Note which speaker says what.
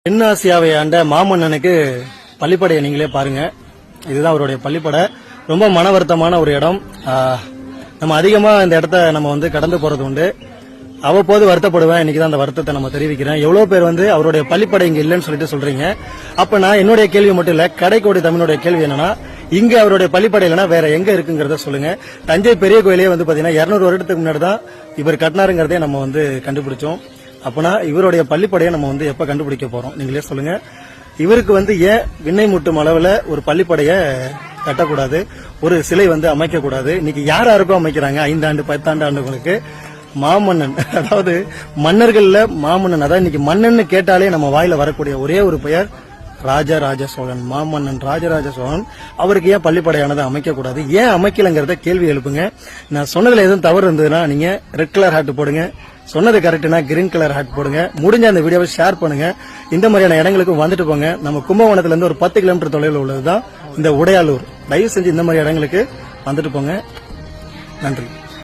Speaker 1: தென்னாசியாவை ஆண்ட மாமன்னனுக்கு பள்ளிப்படையை நீங்களே பாருங்க. இதுதான் அவருடைய பள்ளிப்படை. ரொம்ப மன வருத்தமான ஒரு இடம். நம்ம அதிகமா இந்த இடத்த நம்ம கடந்து போறது உண்டு. அவ்வப்போது வருத்தப்படுவேன். இன்னைக்கு தான் அந்த வருத்தத்தை நம்ம தெரிவிக்கிறேன். எவ்வளவு பேர் அவருடைய பள்ளிப்படை இங்க இல்லைன்னு சொல்லிட்டு சொல்றீங்க. அப்ப நான் என்னுடைய கேள்வி மட்டும் இல்ல, கடைக்கோடி தமிழுடைய கேள்வி என்னன்னா, இங்க அவருடைய பள்ளிப்படை இல்லைன்னா வேற எங்க இருக்குங்கிறத சொல்லுங்க. தஞ்சை பெரிய கோயிலே பாத்தீங்கன்னா 200 வருடத்துக்கு முன்னாடி தான் இவர் கட்டினாருங்கிறதே நம்ம கண்டுபிடிச்சோம். அப்பனா இவருடைய பள்ளிப்படையை நம்ம எப்ப கண்டுபிடிக்க போறோம் நீங்களே சொல்லுங்க. இவருக்கு ஏன் விண்ணை முட்டும் அளவுல ஒரு பள்ளிப்படையை கட்டக்கூடாது, ஒரு சிலை அமைக்க கூடாது? இன்னைக்கு யாருக்கும் அமைக்கிறாங்க. 5 ஆண்டு 10 ஆண்டுகளுக்கு மாமன்னன், அதாவது மன்னர்கள்ல மாமன்னன். அதாவது இன்னைக்கு மன்னன் கேட்டாலே நம்ம வாயில வரக்கூடிய ஒரே ஒரு பெயர் ராஜராஜ சோழன். மாமன்னன் ராஜராஜ சோழன். அவருக்கு ஏன் பள்ளிப்படையானதை அமைக்க கூடாது, ஏன் அமைக்கலங்கிறத கேள்வி எழுப்புங்க. நான் சொன்னதுல எதுவும் தவறு இருந்ததுன்னா நீங்க ரெட் கலர் ஹார்ட் போடுங்க, சொன்னது கரெக்ட்னா கிரீன் கலர் ஹார்ட் போடுங்க. முடிஞ்ச அந்த வீடியோவை ஷேர் பண்ணுங்க. இந்த மாதிரியான இடங்களுக்கு வந்துட்டு போங்க. நம்ம கும்பகோணத்துல இருந்து ஒரு 10 கிலோமீட்டர் தொலைவில் உள்ளதுதான் இந்த உடையாளூர். தயவு செஞ்சு இந்த மாதிரி இடங்களுக்கு வந்துட்டு போங்க. நன்றி.